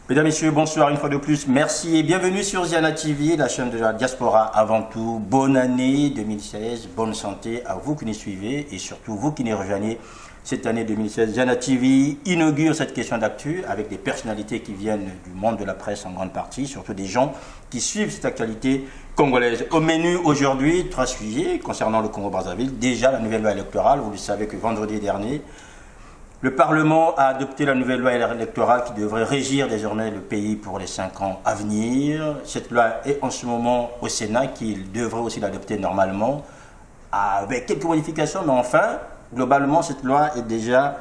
Mesdames, Messieurs, bonsoir une fois de plus. Merci et bienvenue sur Ziana TV, la chaîne de la diaspora avant tout. Bonne année 2016, bonne santé à vous qui nous suivez et surtout vous qui nous rejoignez cette année 2016. Ziana TV inaugure cette question d'actu avec des personnalités qui viennent du monde de la presse en grande partie, surtout des gens qui suivent cette actualité congolaise. Au menu aujourd'hui, 3 sujets concernant le Congo-Brazzaville. Déjà la nouvelle loi électorale, vous le savez que vendredi dernier, le Parlement a adopté la nouvelle loi électorale qui devrait régir désormais le pays pour les 5 ans à venir. Cette loi est en ce moment au Sénat, qui devrait aussi l'adopter normalement, avec quelques modifications, mais enfin, globalement, cette loi est déjà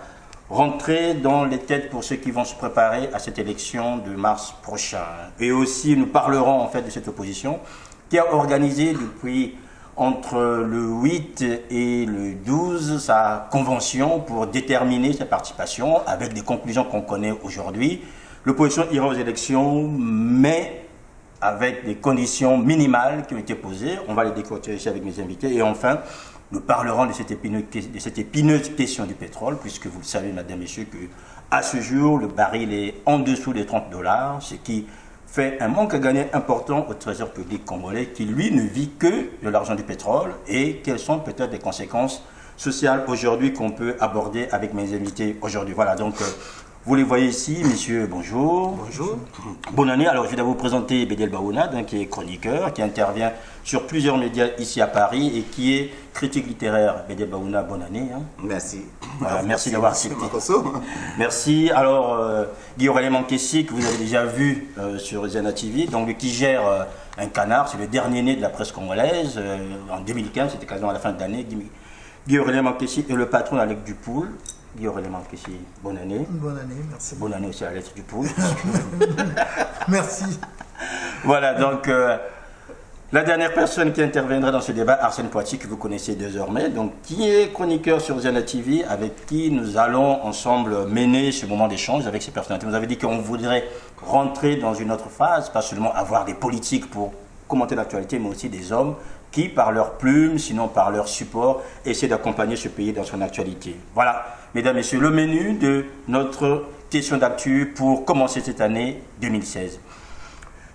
rentrée dans les têtes pour ceux qui vont se préparer à cette élection de mars prochain. Et aussi, nous parlerons en fait de cette opposition qui a organisé depuis entre le 8 et le 12 sa convention pour déterminer sa participation avec des conclusions qu'on connaît aujourd'hui. L'opposition ira aux élections, mais avec des conditions minimales qui ont été posées. On va les décortiquer ici avec mes invités. Et enfin, nous parlerons de cette épineuse question du pétrole, puisque vous le savez, mesdames et messieurs, qu'à ce jour, le baril est en dessous des $30, ce qui fait un manque à gagner important au trésor public congolais qui, lui, ne vit que de l'argent du pétrole. Et quelles sont peut-être les conséquences sociales aujourd'hui qu'on peut aborder avec mes invités aujourd'hui. Voilà, donc vous les voyez ici, messieurs, bonjour. Bonjour. Bonne année. Alors, je vais vous présenter Bédel Baouna, donc, qui est chroniqueur, qui intervient sur plusieurs médias ici à Paris et qui est critique littéraire. Bédel Baouna, bonne année. Hein. Merci. Merci d'avoir accepté. Merci. Alors, Guillaume Mankessi, que vous avez déjà vu sur Ziana TV, donc, lui qui gère un canard, c'est le dernier né de la presse congolaise. En 2015, c'était quasiment à la fin de l'année. Guillaume Mankessi est le patron d'Alec Dupoul. Guillaume Mankessi, bonne année. Bonne année, merci. Bonne année aussi à Lettre du Poule. Merci. Voilà, donc la dernière personne qui interviendra dans ce débat, Arsène Poitiers, que vous connaissez désormais, donc, qui est chroniqueur sur Ziana TV, avec qui nous allons ensemble mener ce moment d'échange avec ces personnalités. Vous avez dit qu'on voudrait rentrer dans une autre phase, pas seulement avoir des politiques pour commenter l'actualité, mais aussi des hommes qui, par leur plume, sinon par leur support, essaient d'accompagner ce pays dans son actualité. Voilà, mesdames, messieurs, le menu de notre question d'actu pour commencer cette année 2016.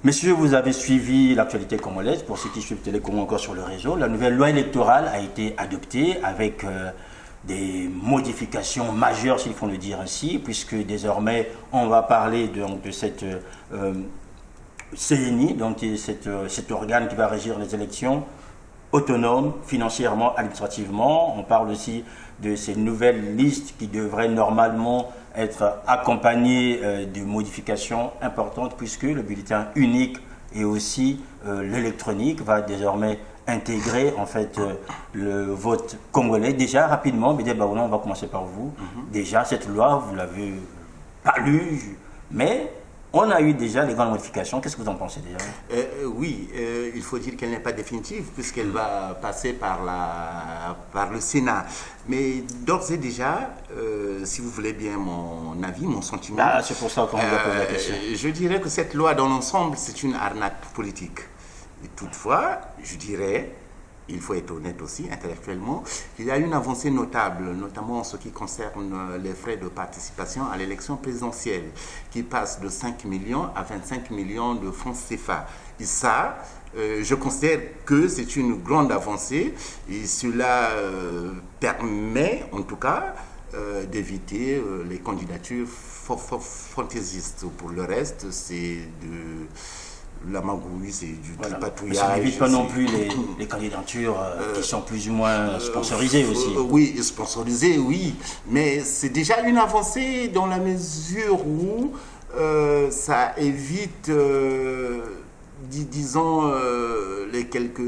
Messieurs, vous avez suivi l'actualité congolaise, pour ceux qui suivent Télécom encore sur le réseau. La nouvelle loi électorale a été adoptée avec des modifications majeures, s'il faut le dire ainsi, puisque désormais, on va parler de cette CNI, donc cet organe qui va régir les élections, autonome, financièrement, administrativement. On parle aussi de ces nouvelles listes qui devraient normalement être accompagnées de modifications importantes, puisque le bulletin unique et aussi l'électronique va désormais intégrer en fait le vote congolais. Déjà, rapidement, Bédel Baouna, on va commencer par vous. Déjà, cette loi, vous l'avez pas lue, mais on a eu déjà les grandes modifications. Qu'est-ce que vous en pensez déjà? Oui, il faut dire qu'elle n'est pas définitive puisqu'elle va passer par le Sénat. Mais d'ores et déjà, si vous voulez bien mon avis, mon sentiment... c'est pour ça qu'on vous a posé la question. Je dirais que cette loi dans l'ensemble, c'est une arnaque politique. Et toutefois, je dirais, il faut être honnête aussi, intellectuellement, il y a une avancée notable, notamment en ce qui concerne les frais de participation à l'élection présidentielle, qui passe de 5 millions à 25 millions de francs CFA. Et ça, je considère que c'est une grande avancée et cela permet, en tout cas, d'éviter les candidatures fantaisistes. Pour le reste, c'est de... La magouille, c'est du tripatouillage. Ça n'évite pas non plus les candidatures qui sont plus ou moins sponsorisées aussi. Oui, sponsorisées, oui. Mais c'est déjà une avancée dans la mesure où ça évite, disons, les quelques...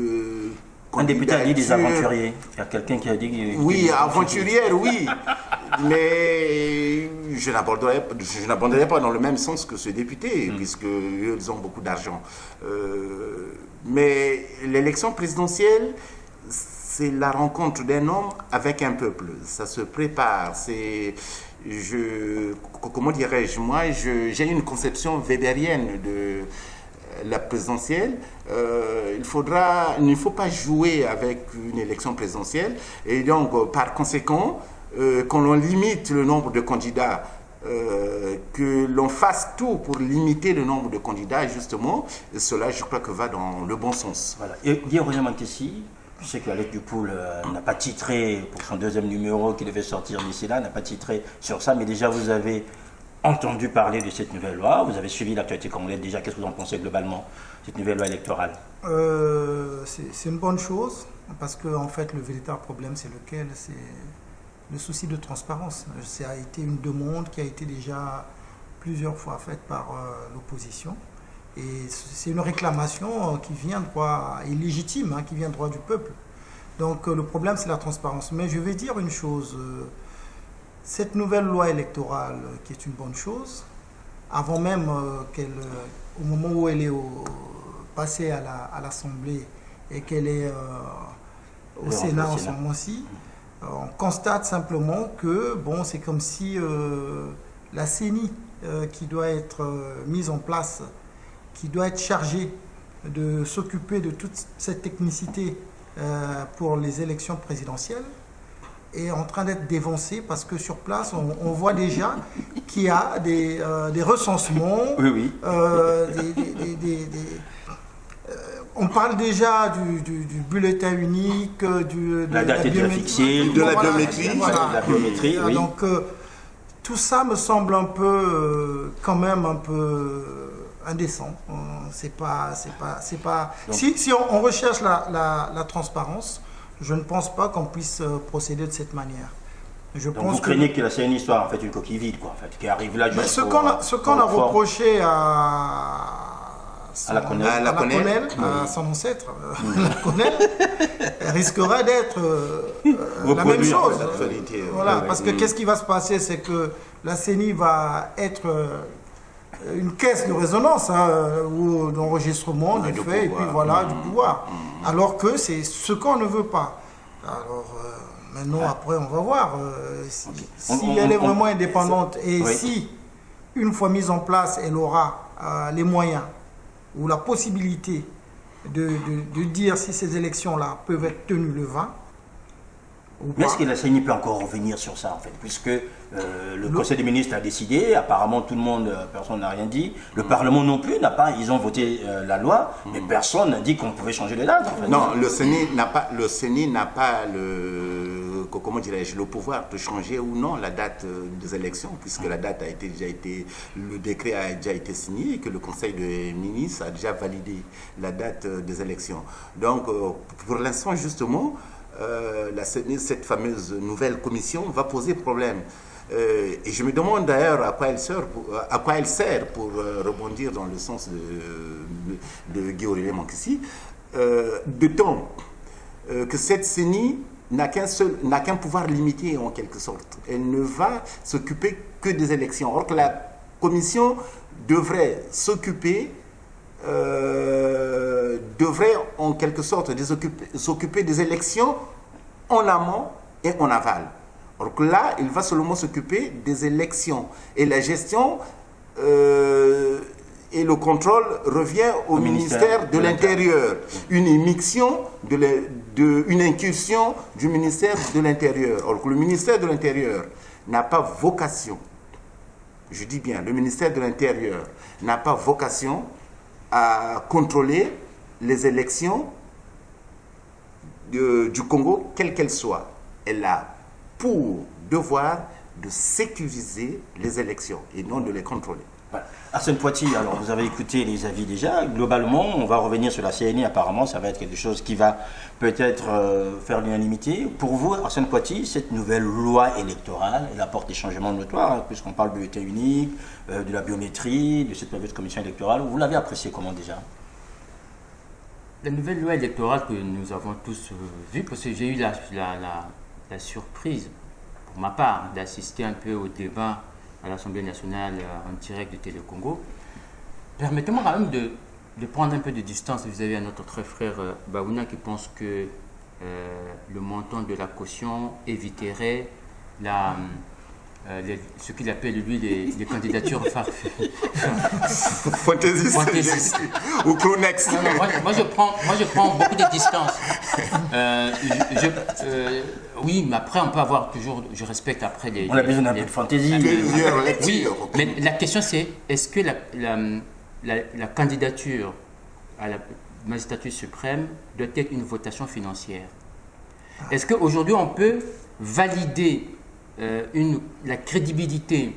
Un député a dit des aventuriers. Il y a quelqu'un qui a dit... Oui, aventurière, oui. Mais je n'aborderai pas dans le même sens que ce député, puisqu'ils ont beaucoup d'argent. Mais l'élection présidentielle, c'est la rencontre d'un homme avec un peuple. Ça se prépare. Comment dirais-je, moi, j'ai une conception weberienne de la présidentielle. Il ne faut pas jouer avec une élection présidentielle. Et donc, par conséquent, qu'on limite le nombre de candidats que l'on fasse tout pour limiter le nombre de candidats, justement, et cela, je crois que va dans le bon sens. Voilà. Et Guillaume Mankessi, je sais que Alex Dupoul n'a pas titré pour son deuxième numéro qui devait sortir d'ici là, n'a pas titré sur ça, mais déjà vous avez entendu parler de cette nouvelle loi, vous avez suivi l'actualité congolaise, déjà qu'est-ce que vous en pensez globalement, cette nouvelle loi électorale? C'est une bonne chose, parce que en fait, le véritable problème, c'est lequel? C'est le souci de transparence. Ça a été une demande qui a été déjà plusieurs fois faite par l'opposition. Et c'est une réclamation qui vient droit, et légitime, qui vient droit du peuple. Donc le problème, c'est la transparence. Mais je vais dire une chose, cette nouvelle loi électorale, qui est une bonne chose, avant même au moment où elle est passée à l'Assemblée et qu'elle est au Sénat en ce moment-ci, on constate simplement que bon, c'est comme si la CENI qui doit être mise en place, qui doit être chargée de s'occuper de toute cette technicité pour les élections présidentielles, est en train d'être dévancée parce que sur place, on voit déjà qu'il y a des recensements, oui. On parle déjà du bulletin unique, la date est déjà fixée, de la biométrie. Voilà. La biométrie, oui. Donc tout ça me semble un peu, quand même un peu indécent. C'est pas. Donc, si on recherche la transparence, je ne pense pas qu'on puisse procéder de cette manière. Je donc pense vous craignez que la CNI soit en fait une coquille vide, quoi, en fait, qui arrive là juste ce qu'on a reproché à la Colonel, à son ancêtre, la Colonel, risquerait d'être la même chose. Voilà, parce que qu'est-ce qui va se passer, c'est que la CENI va être une caisse de résonance ou d'enregistrement du fait, et puis voilà, du pouvoir. Alors que c'est ce qu'on ne veut pas. Alors maintenant, après, on va voir si elle est vraiment indépendante et si, une fois mise en place, elle aura les moyens ou la possibilité de dire si ces élections-là peuvent être tenues le 20 ou pas. Mais est-ce que la CENI peut encore revenir sur ça, en fait, puisque le Conseil des ministres a décidé, apparemment tout le monde, personne n'a rien dit, le Parlement non plus n'a pas, ils ont voté la loi, mais personne n'a dit qu'on pouvait changer les dates, en fait. Non, le CENI n'a pas comment dirais-je, le pouvoir de changer ou non la date des élections, puisque la date le décret a déjà été signé et que le Conseil des ministres a déjà validé la date des élections. Donc, pour l'instant, justement, cette fameuse nouvelle commission va poser problème. Et je me demande d'ailleurs à quoi elle sert pour rebondir dans le sens de Guillaume Mankessi, de temps que cette CENI n'a qu'un pouvoir limité en quelque sorte. Elle ne va s'occuper que des élections. Or que la commission devrait s'occuper, devrait en quelque sorte s'occuper des élections en amont et en aval. Or que là, il va seulement s'occuper des élections. Et la gestion et le contrôle revient au ministère de l'Intérieur. Une émission une incursion du ministère de l'Intérieur. Or que le ministère de l'Intérieur n'a pas vocation, je dis bien, le ministère de l'Intérieur n'a pas vocation à contrôler les élections du Congo, quelles qu'elles soient. Elle a pour devoir de sécuriser les élections et non de les contrôler. Voilà. Arsène Poitiers, alors vous avez écouté les avis déjà. Globalement, on va revenir sur la CNI. Apparemment, ça va être quelque chose qui va peut-être faire l'unanimité. Pour vous, Arsène Poitiers, cette nouvelle loi électorale, elle apporte des changements notoires, puisqu'on parle du bulletin unique, de la biométrie, de cette fameuse commission électorale. Vous l'avez apprécié comment déjà? La nouvelle loi électorale que nous avons tous vue, parce que j'ai eu la surprise, pour ma part, d'assister un peu au débat à l'Assemblée nationale en direct de Télé Congo. Permettez-moi quand même de prendre un peu de distance vis-à-vis de notre très frère Baouna qui pense que le montant de la caution éviterait ce qu'il appelle lui les candidatures Fantaisiste ou Clonex. Non, moi, je prends beaucoup de distance. Oui, mais après, on peut avoir toujours. Je respecte après les. On a besoin d'un peu de fantaisie. Oui, mais la question c'est est-ce que la candidature à la magistrature suprême doit être une votation financière? Est-ce qu'aujourd'hui, on peut valider la crédibilité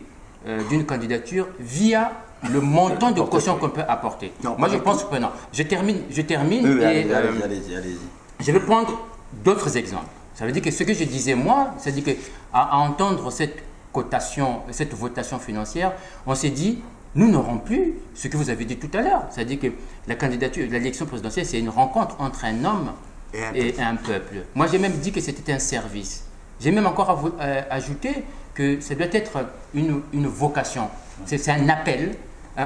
d'une candidature via le montant de caution qu'on peut apporter? Non, moi, je pense que non. Je termine Oui, et allez-y. je vais prendre d'autres exemples. Ça veut dire que ce que je disais moi, c'est-à-dire qu'à entendre cette cotation, cette votation financière, on s'est dit, nous n'aurons plus ce que vous avez dit tout à l'heure. C'est-à-dire que la candidature, l'élection présidentielle, c'est une rencontre entre un homme et un peuple. Moi, j'ai même dit que c'était un service. J'ai même encore ajouté que ça doit être une vocation. C'est un appel,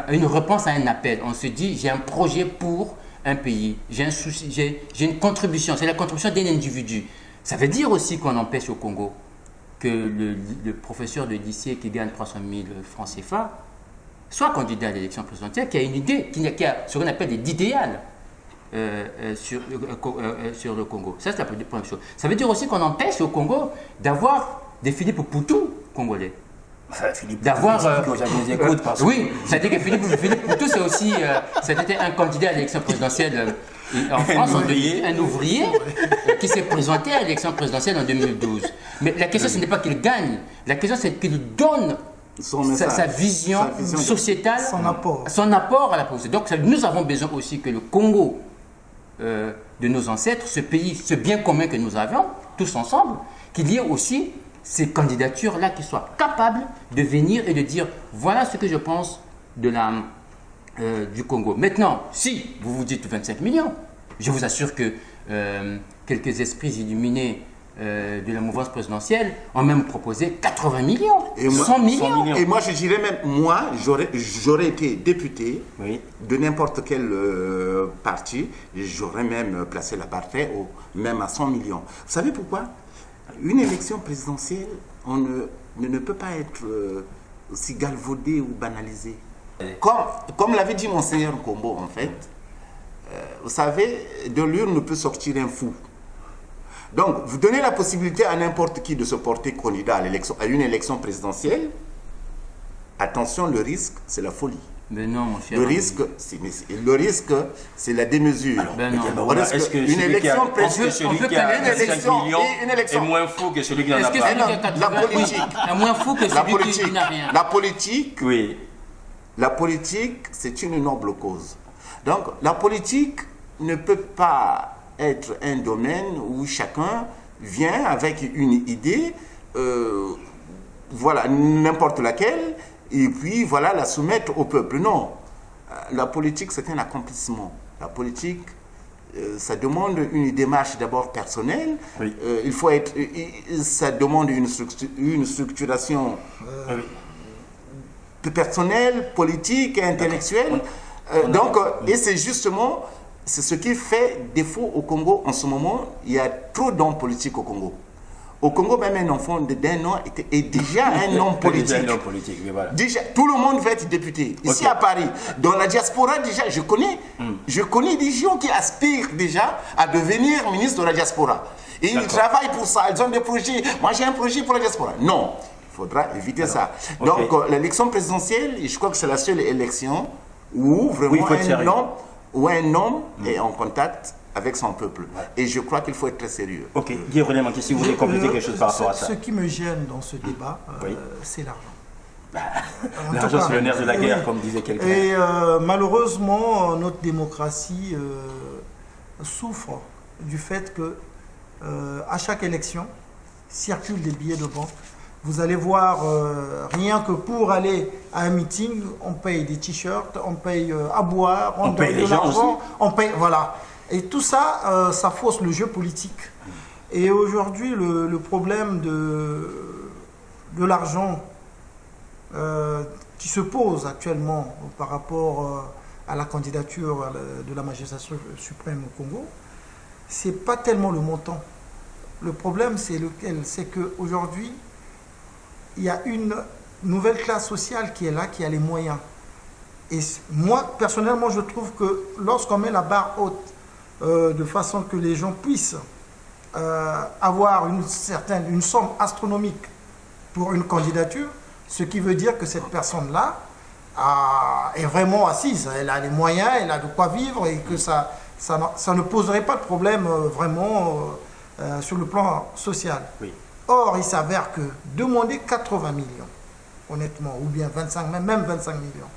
une réponse à un appel. On se dit, j'ai un projet pour un pays, j'ai un souci, j'ai une contribution. C'est la contribution d'un individu. Ça veut dire aussi qu'on empêche au Congo que le professeur de lycée qui gagne 300 000 francs CFA soit candidat à l'élection présidentielle, qui a une idée, qui a ce qu'on appelle des idéales sur le Congo. Ça, c'est la première chose. Ça veut dire aussi qu'on empêche au Congo d'avoir des Philippe Poutou congolais. D'avoir oui, c'est-à-dire que Philippe Poutou, c'est aussi c'était un candidat à l'élection présidentielle en France, un ouvrier qui s'est présenté à l'élection présidentielle en 2012. Mais la question, ce n'est pas qu'il gagne, la question, c'est qu'il donne sa vision sociétale, son apport à la politique. Donc, nous avons besoin aussi que le Congo de nos ancêtres, ce pays, ce bien commun que nous avons, tous ensemble, qu'il y ait aussi ces candidatures-là qui soient capables de venir et de dire voilà ce que je pense du Congo. Maintenant, si vous vous dites 25 millions, je vous assure que quelques esprits illuminés de la mouvance présidentielle ont même proposé 80 millions, et 100 millions. Et moi, je dirais même, j'aurais été député de n'importe quel parti, j'aurais même placé la partie même à 100 millions. Vous savez pourquoi? Une élection présidentielle, on ne peut pas être aussi galvaudé ou banalisé. Comme l'avait dit Monseigneur Nkombo, en fait, vous savez, de l'urne peut sortir un fou. Donc, vous donnez la possibilité à n'importe qui de se porter candidat à une élection présidentielle. Attention, le risque, c'est la folie. Mais non, mon cher. Le risque, c'est la démesure. Ben non. Est-ce que une élection présidentielle est moins fou que celui qui n'en a pas? La politique est moins fou que celui qui n'a rien. La politique, c'est une noble cause. Donc, la politique ne peut pas être un domaine où chacun vient avec une idée, voilà, n'importe laquelle, et puis voilà, la soumettre au peuple. Non, la politique, c'est un accomplissement. La politique, ça demande une démarche d'abord personnelle. Oui. Ça demande une structuration personnelle, politique et intellectuelle. Et c'est justement, c'est ce qui fait défaut au Congo en ce moment. Il y a trop d'hommes politiques au Congo. Au Congo, même un enfant d'un an est déjà un homme politique. Voilà. Déjà, tout le monde veut être député. Ici à Paris, dans la diaspora, déjà, je connais des gens qui aspirent déjà à devenir ministre de la diaspora. Et ils travaillent pour ça, ils ont des projets. Moi, j'ai un projet pour la diaspora. Non, il faudra éviter ça. Donc, l'élection présidentielle, je crois que c'est la seule élection où vraiment un homme est en contact avec son peuple. Et je crois qu'il faut être très sérieux. Ok, Guy René Manqué, si vous voulez compléter quelque chose par rapport à ça. Ce qui me gêne dans ce débat, c'est l'argent. L'argent, c'est le nerf de la guerre, comme disait quelqu'un. Et malheureusement, notre démocratie souffre du fait que à chaque élection, circulent des billets de banque. Vous allez voir, rien que pour aller à un meeting, on paye des t-shirts, on paye à boire, on paye donne de l'argent, on paye, voilà. Et tout ça, ça fausse le jeu politique. Et aujourd'hui, le problème de l'argent qui se pose actuellement par rapport à la candidature de la magistrature suprême au Congo, c'est pas tellement le montant. Le problème, c'est lequel? C'est qu'aujourd'hui, il y a une nouvelle classe sociale qui est là, qui a les moyens. Et moi, personnellement, je trouve que lorsqu'on met la barre haute, de façon que les gens puissent avoir une somme astronomique pour une candidature, ce qui veut dire que cette personne-là est vraiment assise. Elle a les moyens, elle a de quoi vivre et que ça ne poserait pas de problème vraiment sur le plan social. Oui. Or, il s'avère que demander 80 millions, honnêtement, ou bien 25, même 25 millions,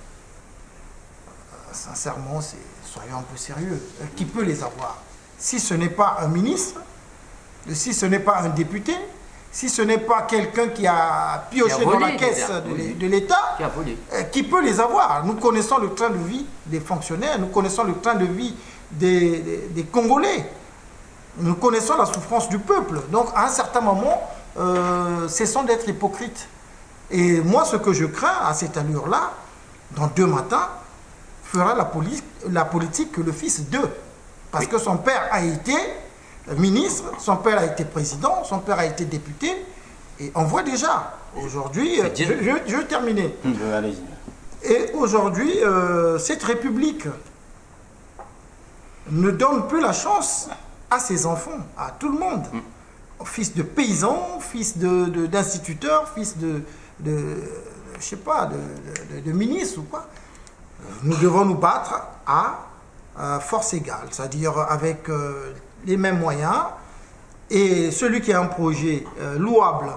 sincèrement, soyons un peu sérieux. Qui peut les avoir? Si ce n'est pas un ministre, si ce n'est pas un député, si ce n'est pas quelqu'un qui a pioché dans la caisse de l'État, qui peut les avoir? Nous connaissons le train de vie des fonctionnaires, nous connaissons le train de vie des Congolais, nous connaissons la souffrance du peuple. Donc, à un certain moment, cessons d'être hypocrites. Et moi, ce que je crains à cette allure-là, dans 2 matins, fera la politique que le fils d'eux. Parce que son père a été ministre, son père a été président, son père a été député. Et on voit déjà, aujourd'hui, je vais terminer. Et aujourd'hui, cette République ne donne plus la chance à ses enfants, à tout le monde. Fils de paysans, fils d'instituteurs, fils je sais pas, de ministres ou quoi. Nous devons nous battre à force égale, c'est-à-dire avec les mêmes moyens. Et celui qui a un projet louable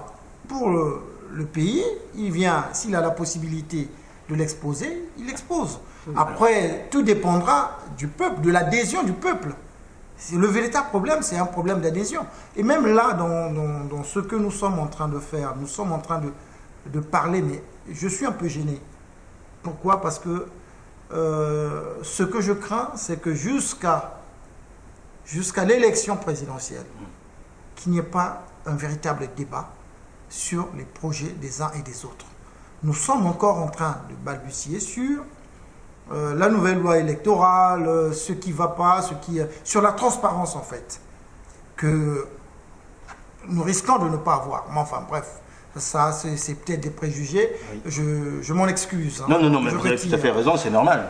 pour le pays, il vient, s'il a la possibilité de l'exposer, il l'expose. Après, tout dépendra du peuple, de l'adhésion du peuple. Le véritable problème, c'est un problème d'adhésion. Et même là, dans ce que nous sommes en train de faire, nous sommes en train de parler, mais je suis un peu gêné. Pourquoi? Parce que ce que je crains, c'est que jusqu'à l'élection présidentielle, qu'il n'y ait pas un véritable débat sur les projets des uns et des autres. Nous sommes encore en train de balbutier sur la nouvelle loi électorale, ce qui ne va pas, sur la transparence en fait, que nous risquons de ne pas avoir. Mais enfin bref, ça c'est peut-être des préjugés, oui. Je m'en excuse. Non, mais vous avez tout à fait raison, c'est normal.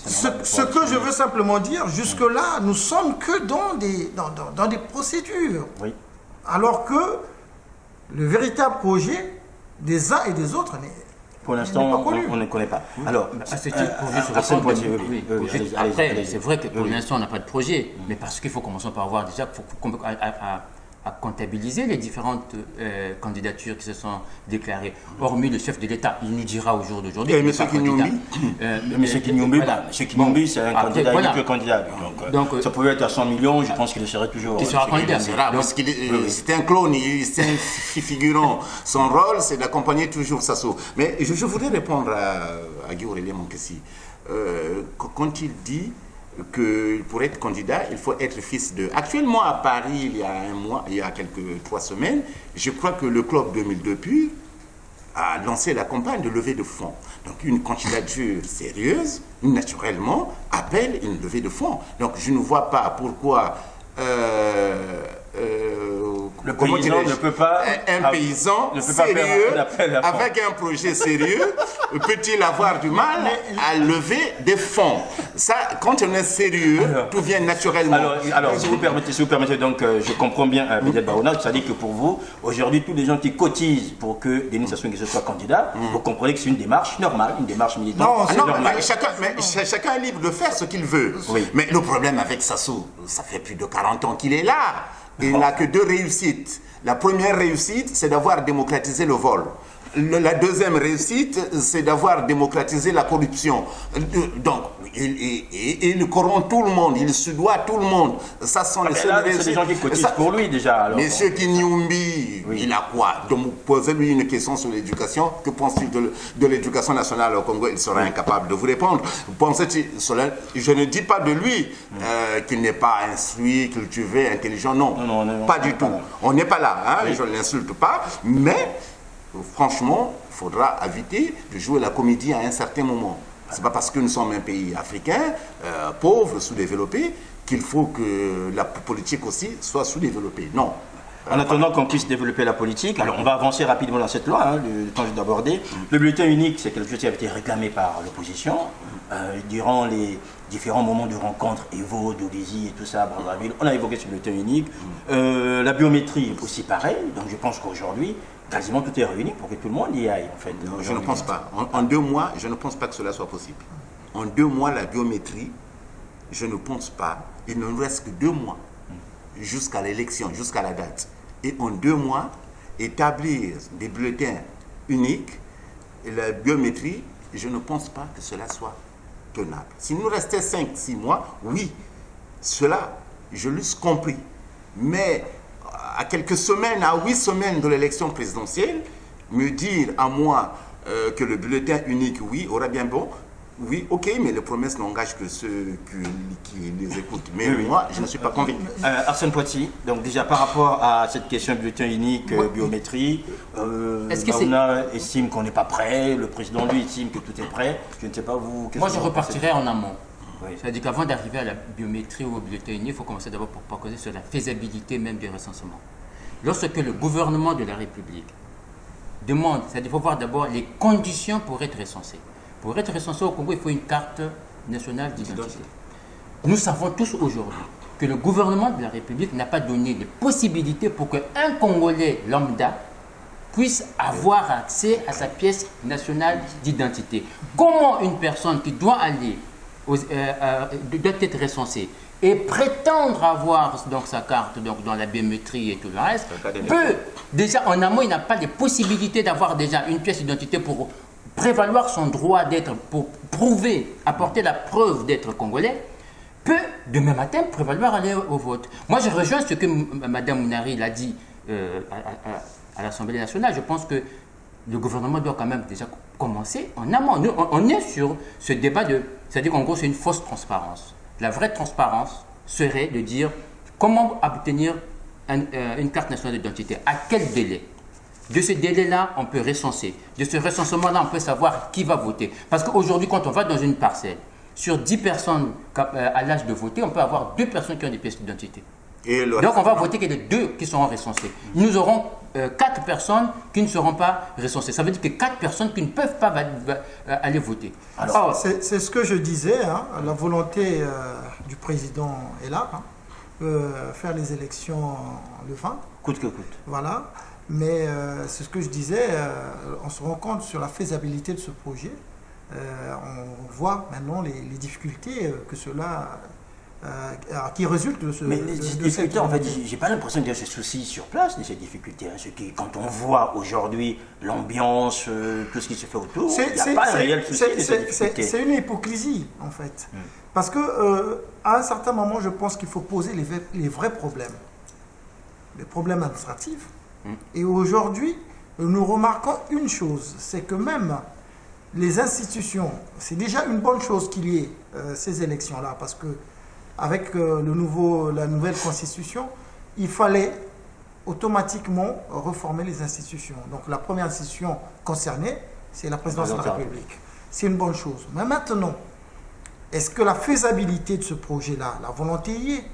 Ce que je veux simplement dire, jusque-là, nous sommes que dans des procédures. Oui. Alors que le véritable projet des uns et des autres n'est pour l'instant, on ne connaît pas. Alors, après, c'est vrai que pour l'instant, on n'a pas de projet, mais parce qu'il faut commencer par voir déjà à comptabiliser les différentes candidatures qui se sont déclarées, hormis le chef de l'État. Il nous dira au jour d'aujourd'hui. Et M. Kinyumbi, c'est un candidat, il n'est que candidat. Donc, ça pouvait être à 100 millions, je pense qu'il serait toujours. Il sera candidat. C'est un clone, c'est un figurant. Son rôle, c'est d'accompagner toujours Sassou. Mais je voudrais répondre à Guy Aurélien Monkessi. Quand il dit que pour être candidat, il faut être fils de... Actuellement, à Paris, il y a un mois, il y a 3 semaines, je crois que le Club 2002 Pur a lancé la campagne de levée de fonds. Donc, une candidature sérieuse, naturellement, appelle une levée de fonds. Donc, je ne vois pas pourquoi... le paysan ne peut pas... Un paysan sérieux, avec un projet sérieux, peut-il avoir du mal à lever des fonds? Ça, quand on est sérieux, tout vient naturellement. Alors si vous permettez, donc, je comprends bien, Bédiat Baouna, c'est-à-dire que pour vous, aujourd'hui, tous les gens qui cotisent pour que Denis Sassou Nguesso soit candidat, vous comprenez que c'est une démarche normale, une démarche militante. Mais chacun est libre de faire ce qu'il veut. Oui. Mais le problème avec Sassou, ça fait plus de 40 ans qu'il est là. Il n'a que 2 réussites. La première réussite, c'est d'avoir démocratisé le vol. La deuxième réussite, c'est d'avoir démocratisé la corruption. Donc, il corrompt tout le monde, il se doit tout le monde. Ça sont les seuls réussites. C'est des gens qui cotisent pour lui déjà. Alors. Monsieur Kinyumbi, oui. Il a quoi? Donc, posez-lui une question sur l'éducation. Que pense-t-il de l'éducation nationale au Congo? Il sera incapable de vous répondre. Pensez-il, je ne dis pas de lui qu'il n'est pas instruit, cultivé, intelligent. Non, pas du tout. On n'est pas là. Hein? Oui. Je ne l'insulte pas. Mais... franchement, il faudra éviter de jouer la comédie à un certain moment. Ce n'est pas parce que nous sommes un pays africain, pauvre, sous-développé, qu'il faut que la politique aussi soit sous-développée. Non. En attendant qu'on puisse développer la politique, alors on va avancer rapidement dans cette loi, le temps juste d'aborder. Le bulletin unique, c'est quelque chose qui a été réclamé par l'opposition durant les différents moments de rencontre, Evo, Dolizy et tout ça, Brazzaville. On a évoqué ce bulletin unique. La biométrie aussi pareil, donc je pense qu'aujourd'hui, quasiment tout est réuni pour que tout le monde y aille en fait. Je ne pense pas. En 2 mois, je ne pense pas que cela soit possible. En 2 mois, la biométrie, je ne pense pas. Il ne nous reste que 2 mois jusqu'à l'élection, jusqu'à la date. Et en 2 mois, établir des bulletins uniques et la biométrie, je ne pense pas que cela soit tenable. S'il nous restait 5-6 mois, oui, cela, je l'eusse compris. Mais à quelques semaines, à 8 semaines de l'élection présidentielle, me dire à moi que le bulletin unique, oui, aurait bien bon, oui, ok, mais les promesses n'engagent que ceux qui les écoutent. Mais moi, je ne suis pas convaincu. Arsène Poitiers, donc déjà par rapport à cette question de bulletin unique, biométrie, Baouna estime qu'on n'est pas prêt, le président lui estime que tout est prêt. Je ne sais pas vous. Moi, je repartirais en amont. Oui. C'est-à-dire qu'avant d'arriver à la biométrie ou au bulletin unique, il faut commencer d'abord par causer sur la faisabilité même du recensement. Lorsque le gouvernement de la République demande, c'est-à-dire qu'il faut voir d'abord les conditions pour être recensé. Pour être recensé au Congo, il faut une carte nationale d'identité. Nous savons tous aujourd'hui que le gouvernement de la République n'a pas donné de possibilités pour qu'un Congolais lambda puisse avoir accès à sa pièce nationale d'identité. Comment une personne qui doit aller, doit être recensée et prétendre avoir donc sa carte donc dans la biométrie et tout le reste, peut, déjà en amont, il n'a pas de possibilité d'avoir déjà une pièce d'identité pour prévaloir son droit d'être, pour prouver, apporter la preuve d'être congolais, peut demain matin prévaloir aller au vote. Moi, je rejoins ce que Mme Mounari l'a dit à l'Assemblée nationale. Je pense que le gouvernement doit quand même déjà commencer en amont. Nous, on est sur ce débat c'est-à-dire qu'en gros, c'est une fausse transparence. La vraie transparence serait de dire comment obtenir une carte nationale d'identité, à quel délai. De ce délai-là, on peut recenser. De ce recensement-là, on peut savoir qui va voter. Parce qu'aujourd'hui, quand on va dans une parcelle, sur 10 personnes à l'âge de voter, on peut avoir 2 personnes qui ont des pièces d'identité. Donc, on va voter que les 2 qui seront recensés. Nous aurons 4 personnes qui ne seront pas recensées. Ça veut dire que 4 personnes qui ne peuvent pas aller voter. Alors, c'est ce que je disais, la volonté du président est là, faire les élections le 20. Coûte que coûte. Voilà. Mais c'est ce que je disais, on se rend compte sur la faisabilité de ce projet. On voit maintenant les difficultés que cela qui résultent de ce. Mais les difficultés, en fait, j'ai pas l'impression qu'il y a ce souci sur place de ces difficultés. Quand on voit aujourd'hui l'ambiance, tout ce qui se fait autour, il n'y a pas un réel souci de ces difficultés. C'est une hypocrisie, en fait. Parce que à un certain moment, je pense qu'il faut poser les vrais problèmes. Les problèmes administratifs. Et aujourd'hui, nous remarquons une chose, c'est que même les institutions, c'est déjà une bonne chose qu'il y ait ces élections-là, parce que avec la nouvelle constitution, il fallait automatiquement reformer les institutions. Donc la première institution concernée, c'est la présidence de la République. C'est une bonne chose. Mais maintenant, est-ce que la faisabilité de ce projet-là, la volonté y est,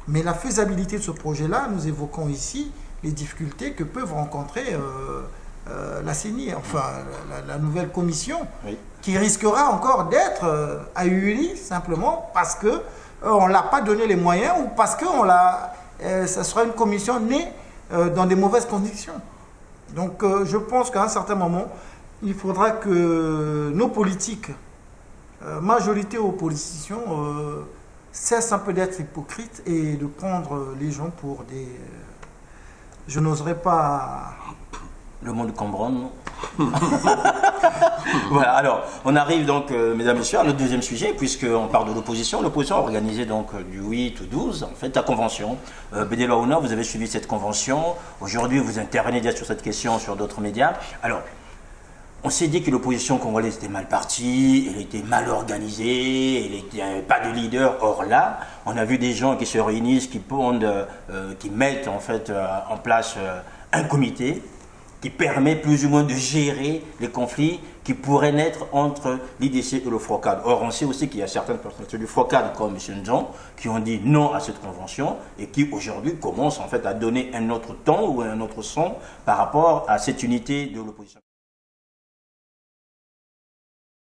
mais la faisabilité de ce projet-là, nous évoquons ici les difficultés que peuvent rencontrer la CENI, enfin la nouvelle commission, qui risquera encore d'être ahurie simplement parce qu'on ne l'a pas donné les moyens ou parce que ça sera une commission née dans des mauvaises conditions. Donc je pense qu'à un certain moment, il faudra que nos politiques, majorité aux politiciens, cessent un peu d'être hypocrites et de prendre les gens pour des... Je n'oserais pas... Le mot de Cambronne. Voilà, alors, on arrive donc, mesdames et messieurs, à notre deuxième sujet, puisqu'on parle de l'opposition. L'opposition a organisé donc du 8 au 12, en fait, la convention. Bédé Laouna, vous avez suivi cette convention. Aujourd'hui, vous intervenez déjà sur cette question sur d'autres médias. Alors, on s'est dit que l'opposition congolaise était mal partie, elle était mal organisée, elle n'avait pas de leader. Or là, on a vu des gens qui se réunissent, qui mettent en fait en place un comité qui permet plus ou moins de gérer les conflits qui pourraient naître entre l'IDC et le FROCAD. Or, on sait aussi qu'il y a certaines personnes du FROCAD, comme M. Nzon, qui ont dit non à cette convention et qui aujourd'hui commencent en fait à donner un autre ton ou un autre son par rapport à cette unité de l'opposition.